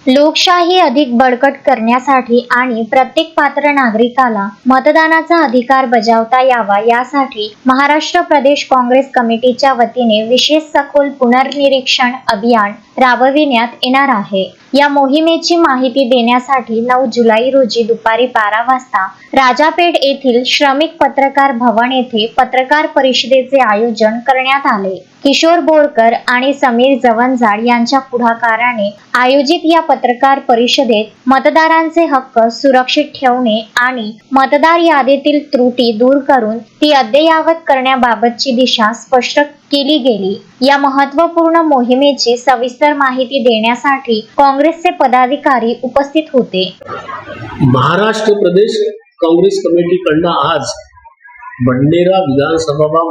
लोकशाही अधिक बळकट करण्यासाठी आणि प्रत्येक पात्र नागरिकाला मतदानाचा अधिकार बजावता यावा यासाठी महाराष्ट्र प्रदेश काँग्रेस कमिटीच्या वतीने विशेष सखोल पुनर्निरीक्षण अभियान राबविण्यात येणार आहे। या मोहिमेची माहिती देण्यासाठी 9 जुलै रोजी दुपारी 12 वाजता राजापेठ येथील श्रमिक पत्रकार भवन येथे पत्रकार परिषदेचे आयोजन करण्यात आले। किशोर बोरकर आणि समीर जवंजाळ यांच्या पुढाकाराने आयोजित या पत्रकार परिषदेत मतदारांचे हक्क सुरक्षित ठेवणे आणि मतदार यादीतील त्रुटी दूर करून ती अद्ययावत करण्याबाबतची दिशा स्पष्ट केली गेली। या महत्त्वपूर्ण मोहिमेची सविस्तर माहिती देण्यासाठी काँग्रेसचे पदाधिकारी उपस्थित होते। महाराष्ट्र प्रदेश काँग्रेस कमिटीकडून आज बडनेरा विधानसभा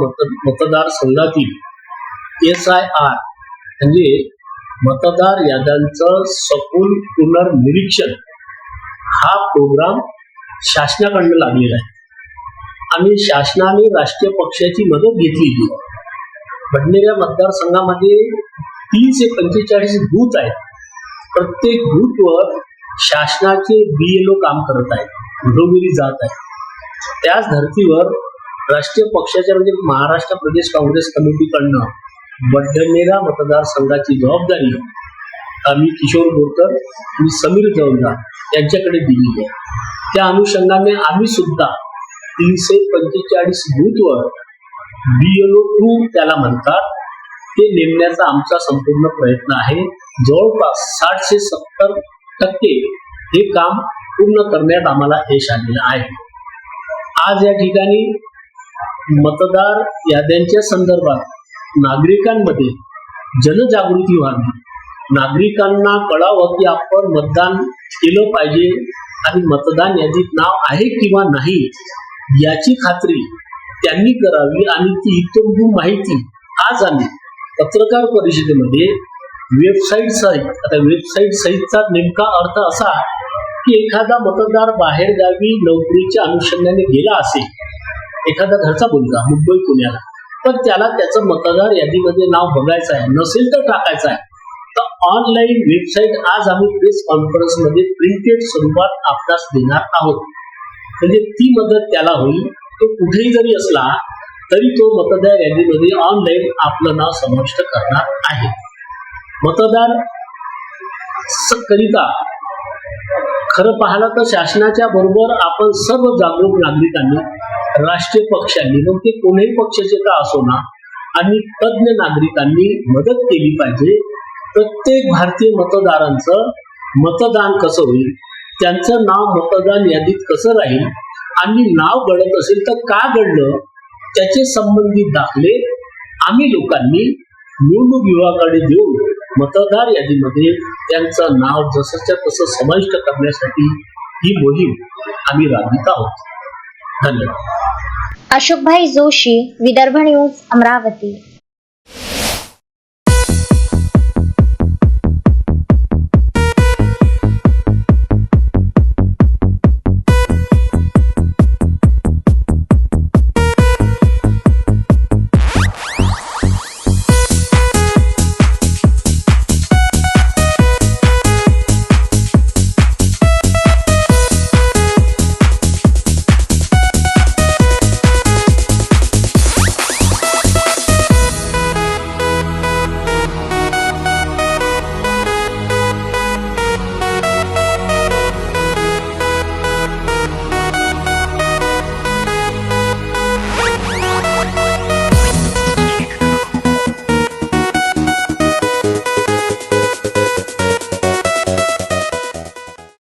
मतदारसंघातील SIR म्हणजे मतदार याद्यांचं सखोल पुनर्निरीक्षण हा प्रोग्राम शासनाकडून लागलेला आहे आणि शासनाने राष्ट्रीय पक्षाची मदत घेतली। बडनेरा मतदारसंघामध्ये 30 ते 45 बूथ आहेत। प्रत्येक बूथवर शासनाचे BLO काम करत आहेत, घरोघरी जात आहेत। त्याच धर्तीवर राष्ट्रीय पक्षाच्या म्हणजे महाराष्ट्र प्रदेश काँग्रेस कमिटीकडून बडनेरा मतदारसंघाची जबाबदारी आम्ही किशोर बोरकर आणि समीर जवंजाळ यांच्याकडे दिली आहे। त्या अनुषंगाने आम्ही सुद्धा 345 बूथवर BLO 2 त्याला म्हणतात ते नेमण्याचा आमचा संपूर्ण प्रयत्न आहे। जवळपास 60 ते 70% हे काम पूर्ण करण्यात आम्हाला यश आलेलं आहे। आज या ठिकाणी मतदार याद्यांच्या संदर्भात नागरिकांमध्ये जनजागृती व्हावी, नागरिकांना कळावं की आपण मतदान केलं पाहिजे आणि मतदान यादीत नाव आहे किंवा नाही याची खात्री त्यांनी करावी आणि ती इत्थंभूत माहिती आज आम्ही पत्रकार परिषदेमध्ये वेबसाईट सहितचा नेमका अर्थ असा की एखादा मतदार बाहेर गावी नोकरीच्या अनुषंगाने गेला असेल, एखादा घरचा मुलगा मुंबई पुण्याला, पण त्याला त्याचं मतदार यादीमध्ये नाव बघायचं आहे, नसेल तर टाकायचं आहे, तर ऑनलाईन वेबसाईट आज आम्ही प्रेस कॉन्फरन्स मध्ये प्रिंटेड स्वरूपात आपल्यास देणार आहोत। म्हणजे ती मदत त्याला होईल। तो कुठेही जरी असला तरी तो मतदार यादीमध्ये ऑनलाईन आपलं नाव समाविष्ट करणार आहे। मतदार करिता खरं पाहिलं तर शासनाच्या बरोबर आपण सर्व जागरूक नागरिकांनी, राष्ट्रीय पक्षांनी, मग ते कोणत्याही पक्षाचे का असो ना, आणि तज्ञ नागरिकांनी मदत केली पाहिजे। प्रत्येक भारतीय मतदारांचं मतदान कसं होईल, त्यांचं नाव मतदान यादीत कसं राहील आणि नाव गळत असेल तर का गळलं त्याचे संबंधित दाखले आम्ही लोकांनी निवडणूक विभागाकडे देऊन मतदार यादीमध्ये त्यांचं नाव जसंच्या तसं समाविष्ट करण्यासाठी ही मोहीम आम्ही राबवित आहोत। धन्यवाद। अशोकभाई जोशी, विदर्भ न्यूज, अमरावती।